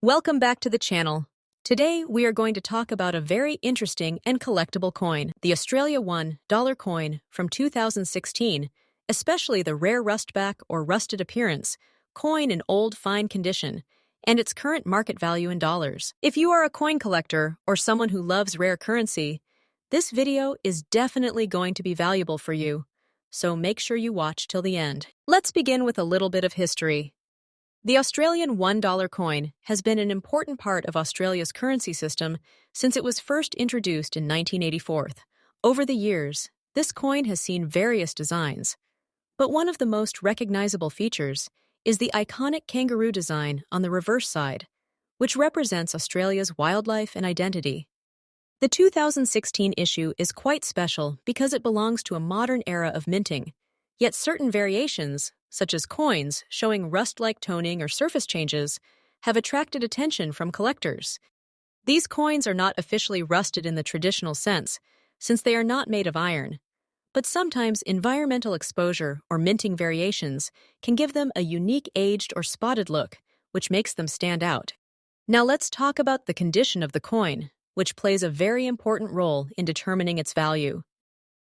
Welcome back to the channel. Today, we are going to talk about a very interesting and collectible coin, the Australia $1 coin from 2016, especially the rare rustback or rusted appearance, coin in old, fine condition, and its current market value in dollars. If you are a coin collector or someone who loves rare currency, this video is definitely going to be valuable for you, so make sure you watch till the end. Let's begin with a little bit of history. The Australian $1 coin has been an important part of Australia's currency system since it was first introduced in 1984. Over the years, this coin has seen various designs, but one of the most recognizable features is the iconic kangaroo design on the reverse side, which represents Australia's wildlife and identity. The 2016 issue is quite special because it belongs to a modern era of minting, yet certain variations, such as coins showing rust-like toning or surface changes, have attracted attention from collectors. These coins are not officially rusted in the traditional sense, since they are not made of iron, but sometimes environmental exposure or minting variations can give them a unique aged or spotted look, which makes them stand out. Now let's talk about the condition of the coin, which plays a very important role in determining its value.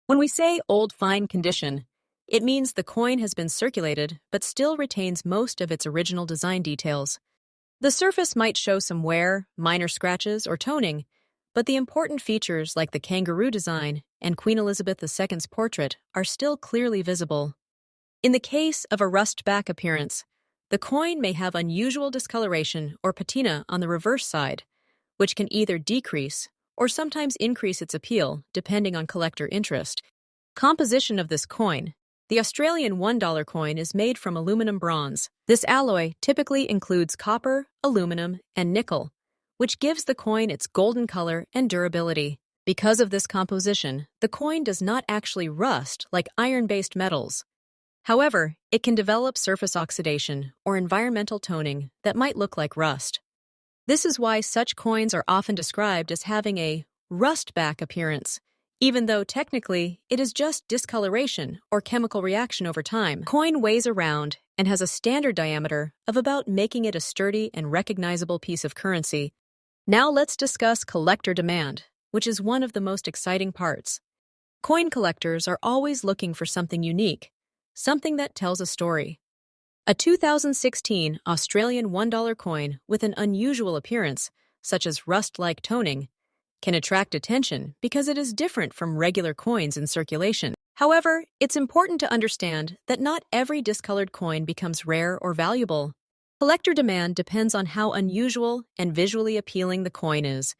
When we say old fine condition, it means the coin has been circulated but still retains most of its original design details. The surface might show some wear, minor scratches, or toning, but the important features like the kangaroo design and Queen Elizabeth II's portrait are still clearly visible. In the case of a rustback appearance, the coin may have unusual discoloration or patina on the reverse side, which can either decrease or sometimes increase its appeal depending on collector interest. Composition of this coin. The Australian $1 coin is made from aluminum bronze. This alloy typically includes copper, aluminum, and nickel, which gives the coin its golden color and durability. Because of this composition, the coin does not actually rust like iron-based metals. However, it can develop surface oxidation or environmental toning that might look like rust. This is why such coins are often described as having a rustback appearance, even though technically it is just discoloration or chemical reaction over time. Coin weighs around and has a standard diameter of about, making it a sturdy and recognizable piece of currency. Now let's discuss collector demand, which is one of the most exciting parts. Coin collectors are always looking for something unique, something that tells a story. A 2016 Australian $1 coin with an unusual appearance, such as rust-like toning, can attract attention because it is different from regular coins in circulation. However, it's important to understand that not every discolored coin becomes rare or valuable. Collector demand depends on how unusual and visually appealing the coin is,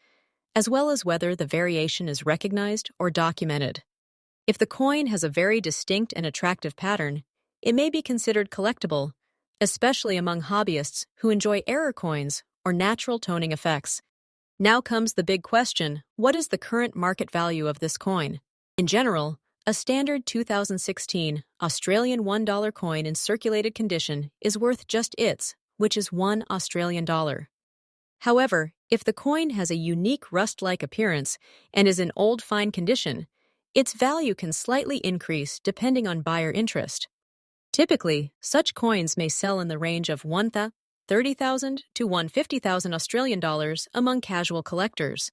as well as whether the variation is recognized or documented. If the coin has a very distinct and attractive pattern, it may be considered collectible, especially among hobbyists who enjoy error coins or natural toning effects. Now comes the big question: what is the current market value of this coin? In general, a standard 2016 Australian $1 coin in circulated condition is worth just its, which is $1 Australian dollar. However, if the coin has a unique rust-like appearance and is in old fine condition, its value can slightly increase depending on buyer interest. Typically, such coins may sell in the range of $30,000 to $150,000 Australian dollars among casual collectors.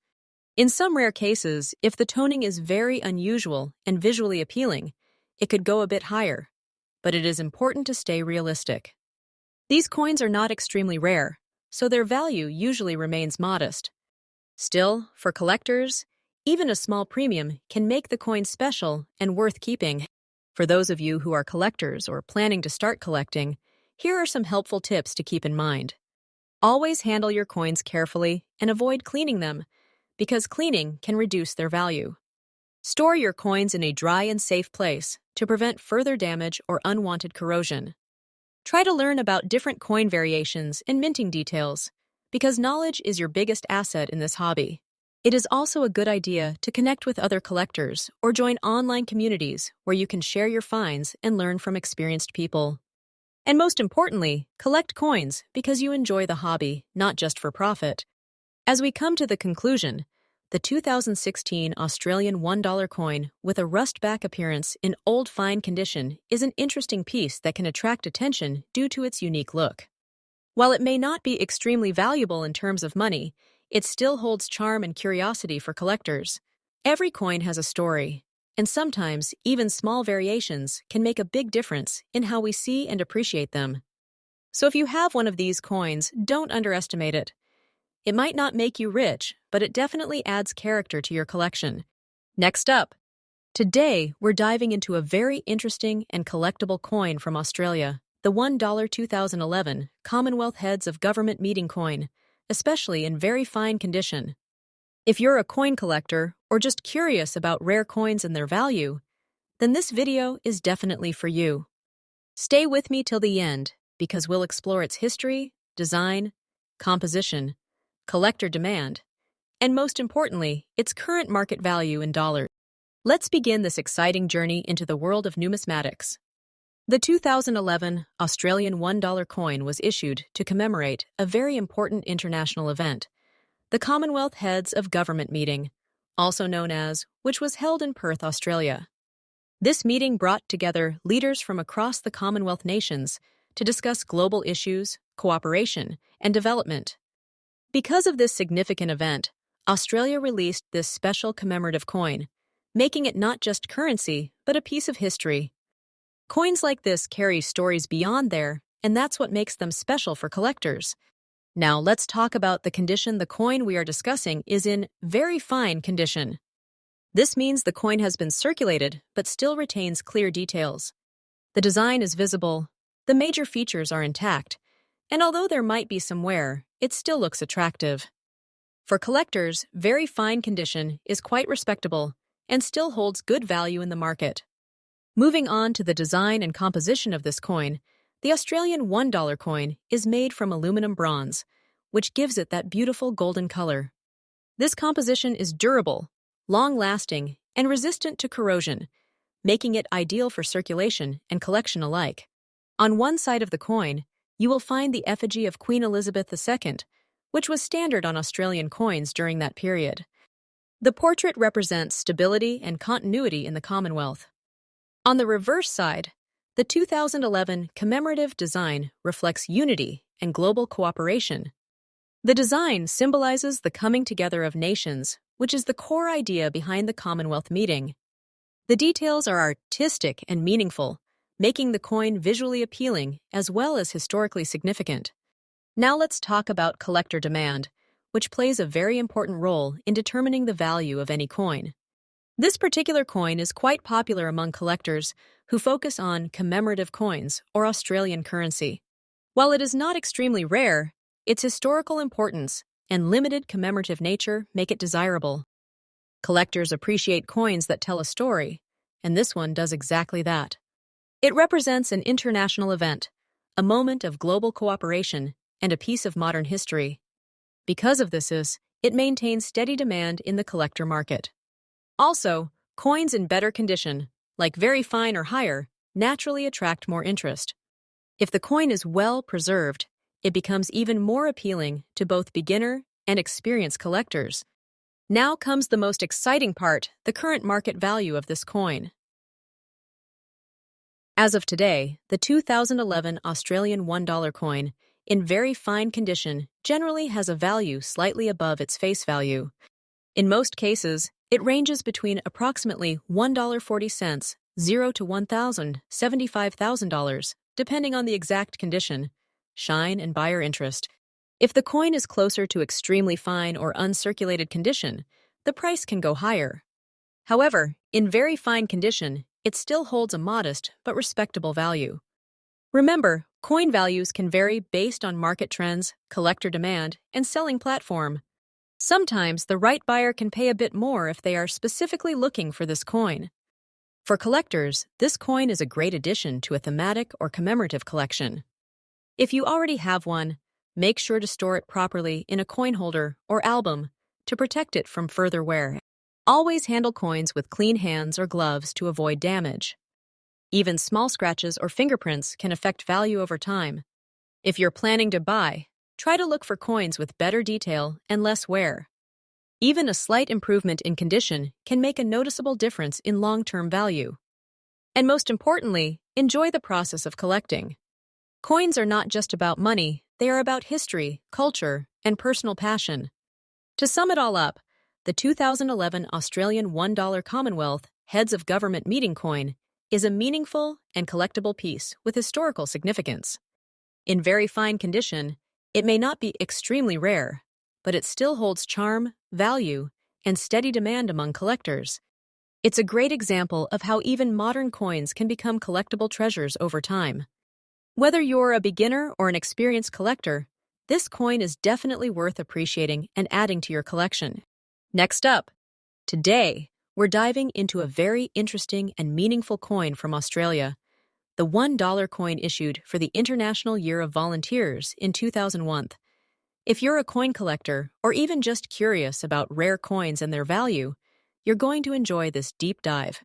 In some rare cases, if the toning is very unusual and visually appealing, it could go a bit higher, but it is important to stay realistic. These coins are not extremely rare, so their value usually remains modest. Still, for collectors, even a small premium can make the coin special and worth keeping. For those of you who are collectors or planning to start collecting, here are some helpful tips to keep in mind. Always handle your coins carefully and avoid cleaning them, because cleaning can reduce their value. Store your coins in a dry and safe place to prevent further damage or unwanted corrosion. Try to learn about different coin variations and minting details, because knowledge is your biggest asset in this hobby. It is also a good idea to connect with other collectors or join online communities where you can share your finds and learn from experienced people. And most importantly, collect coins because you enjoy the hobby, not just for profit. As we come to the conclusion, the 2016 Australian $1 coin with a rustback appearance in old fine condition is an interesting piece that can attract attention due to its unique look. While it may not be extremely valuable in terms of money, it still holds charm and curiosity for collectors. Every coin has a story, and sometimes even small variations can make a big difference in how we see and appreciate them. So if you have one of these coins, don't underestimate it. It might not make you rich, but it definitely adds character to your collection. Next up, today we're diving into a very interesting and collectible coin from Australia, the $1 2011 Commonwealth Heads of Government Meeting coin, especially in very fine condition. If you're a coin collector or just curious about rare coins and their value, then this video is definitely for you. Stay with me till the end because we'll explore its history, design, composition, collector demand, and most importantly, its current market value in dollars. Let's begin this exciting journey into the world of numismatics. The 2011 Australian $1 coin was issued to commemorate a very important international event, the Commonwealth Heads of Government Meeting, also known as, which was held in Perth, Australia. This meeting brought together leaders from across the Commonwealth nations to discuss global issues, cooperation, and development. Because of this significant event, Australia released this special commemorative coin, making it not just currency, but a piece of history. Coins like this carry stories beyond there, and that's what makes them special for collectors. Now let's talk about the condition. The coin we are discussing is in very fine condition. This means the coin has been circulated, but still retains clear details. The design is visible, the major features are intact, and although there might be some wear, it still looks attractive. For collectors, very fine condition is quite respectable and still holds good value in the market. Moving on to the design and composition of this coin, the Australian $1 coin is made from aluminum bronze, which gives it that beautiful golden color. This composition is durable, long-lasting, and resistant to corrosion, making it ideal for circulation and collection alike. On one side of the coin, you will find the effigy of Queen Elizabeth II, which was standard on Australian coins during that period. The portrait represents stability and continuity in the Commonwealth. On the reverse side, the 2011 commemorative design reflects unity and global cooperation. The design symbolizes the coming together of nations, which is the core idea behind the Commonwealth meeting. The details are artistic and meaningful, making the coin visually appealing as well as historically significant. Now let's talk about collector demand, which plays a very important role in determining the value of any coin. This particular coin is quite popular among collectors who focus on commemorative coins or Australian currency. While it is not extremely rare, its historical importance and limited commemorative nature make it desirable. Collectors appreciate coins that tell a story, and this one does exactly that. It represents an international event, a moment of global cooperation, and a piece of modern history. Because of this, it maintains steady demand in the collector market. Also, coins in better condition, like very fine or higher, naturally attract more interest. If the coin is well preserved, it becomes even more appealing to both beginner and experienced collectors. Now comes the most exciting part, the current market value of this coin. As of today, the 2011 Australian $1 coin, in very fine condition, generally has a value slightly above its face value. In most cases, it ranges between approximately $1.40, $0 to $1,075,000, depending on the exact condition, shine, and buyer interest. If the coin is closer to extremely fine or uncirculated condition, the price can go higher. However, in very fine condition, it still holds a modest but respectable value. Remember, coin values can vary based on market trends, collector demand, and selling platform. Sometimes the right buyer can pay a bit more if they are specifically looking for this coin. For collectors, this coin is a great addition to a thematic or commemorative collection. If you already have one, make sure to store it properly in a coin holder or album to protect it from further wear. Always handle coins with clean hands or gloves to avoid damage. Even small scratches or fingerprints can affect value over time. If you're planning to buy, try to look for coins with better detail and less wear. Even a slight improvement in condition can make a noticeable difference in long-term value. And most importantly, enjoy the process of collecting. Coins are not just about money, they are about history, culture, and personal passion. To sum it all up, the 2011 Australian $1 Commonwealth Heads of Government Meeting coin is a meaningful and collectible piece with historical significance. In very fine condition, it may not be extremely rare, but it still holds charm, value, and steady demand among collectors. It's a great example of how even modern coins can become collectible treasures over time. Whether you're a beginner or an experienced collector, this coin is definitely worth appreciating and adding to your collection. Next up, today, we're diving into a very interesting and meaningful coin from Australia, the $1 coin issued for the International Year of Volunteers in 2001. If you're a coin collector or even just curious about rare coins and their value, you're going to enjoy this deep dive.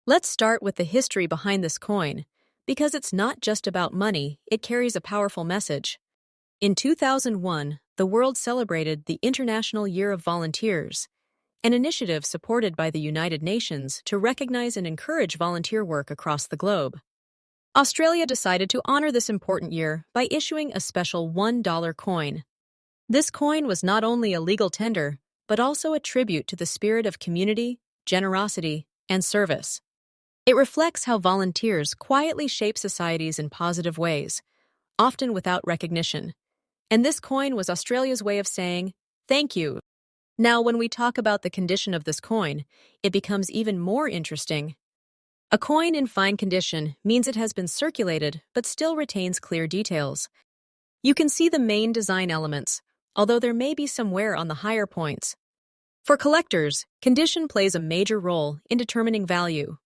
Let's start with the history behind this coin, because it's not just about money, it carries a powerful message. In 2001, the world celebrated the International Year of Volunteers, an initiative supported by the United Nations to recognize and encourage volunteer work across the globe. Australia decided to honor this important year by issuing a special $1 coin. This coin was not only a legal tender, but also a tribute to the spirit of community, generosity, and service. It reflects how volunteers quietly shape societies in positive ways, often without recognition. And this coin was Australia's way of saying, thank you. Now, when we talk about the condition of this coin, it becomes even more interesting. A coin in fine condition means it has been circulated but still retains clear details. You can see the main design elements, although there may be some wear on the higher points. For collectors, condition plays a major role in determining value.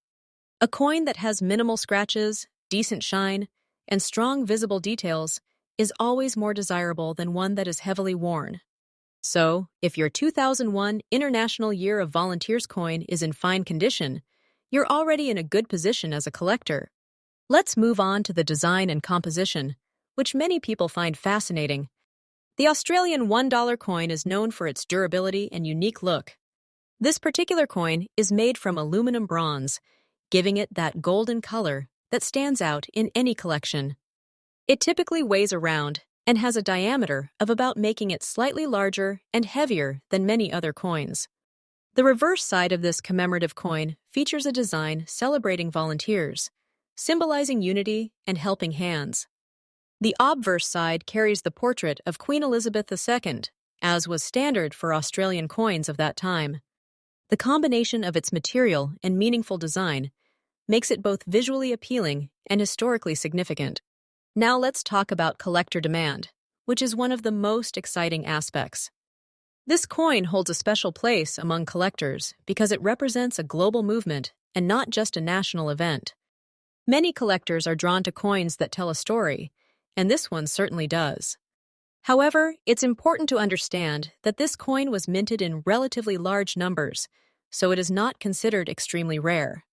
A coin that has minimal scratches, decent shine, and strong visible details is always more desirable than one that is heavily worn. So, if your 2001 International Year of Volunteers coin is in fine condition, you're already in a good position as a collector. Let's move on to the design and composition, which many people find fascinating. The Australian $1 coin is known for its durability and unique look. This particular coin is made from aluminum bronze, giving it that golden color that stands out in any collection. It typically weighs around and has a diameter of about, making it slightly larger and heavier than many other coins. The reverse side of this commemorative coin features a design celebrating volunteers, symbolizing unity and helping hands. The obverse side carries the portrait of Queen Elizabeth II, as was standard for Australian coins of that time. The combination of its material and meaningful design makes it both visually appealing and historically significant. Now let's talk about collector demand, which is one of the most exciting aspects. This coin holds a special place among collectors because it represents a global movement and not just a national event. Many collectors are drawn to coins that tell a story, and this one certainly does. However, it's important to understand that this coin was minted in relatively large numbers, so it is not considered extremely rare.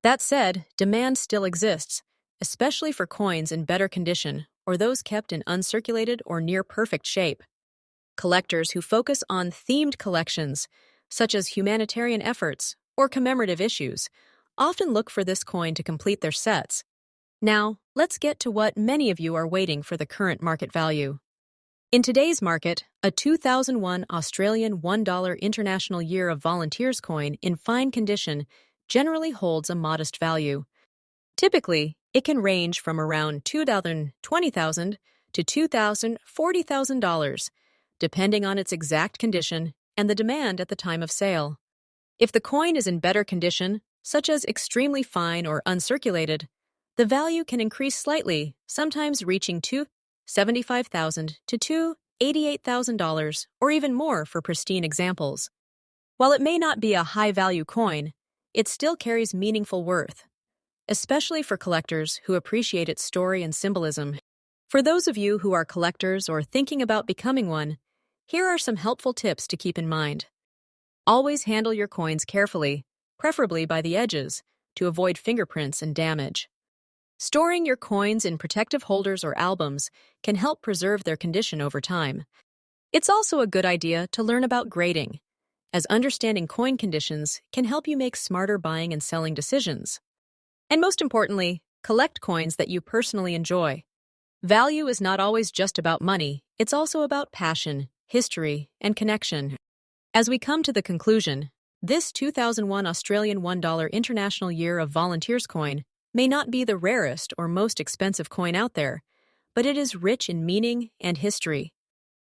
That said, demand still exists, especially for coins in better condition or those kept in uncirculated or near-perfect shape. Collectors who focus on themed collections, such as humanitarian efforts or commemorative issues, often look for this coin to complete their sets. Now, let's get to what many of you are waiting for: the current market value. In today's market, a 2001 Australian $1 International Year of Volunteers coin in fine condition generally holds a modest value. Typically, it can range from around $2,000, $20,000 to $2,000, $40,000, depending on its exact condition and the demand at the time of sale. If the coin is in better condition, such as extremely fine or uncirculated, the value can increase slightly, sometimes reaching $75,000 to $88,000 or even more for pristine examples. While it may not be a high-value coin, it still carries meaningful worth, especially for collectors who appreciate its story and symbolism. For those of you who are collectors or thinking about becoming one, here are some helpful tips to keep in mind. Always handle your coins carefully, preferably by the edges, to avoid fingerprints and damage. Storing your coins in protective holders or albums can help preserve their condition over time. It's also a good idea to learn about grading, as understanding coin conditions can help you make smarter buying and selling decisions. And most importantly, collect coins that you personally enjoy. Value is not always just about money, it's also about passion, history, and connection. As we come to the conclusion, this 2001 Australian $1 International Year of Volunteers coin may not be the rarest or most expensive coin out there, but it is rich in meaning and history.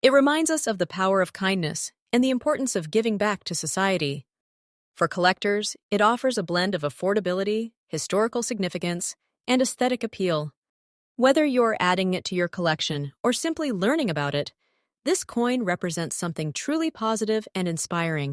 It reminds us of the power of kindness and the importance of giving back to society. For collectors, it offers a blend of affordability, historical significance, and aesthetic appeal. Whether you're adding it to your collection or simply learning about it, this coin represents something truly positive and inspiring.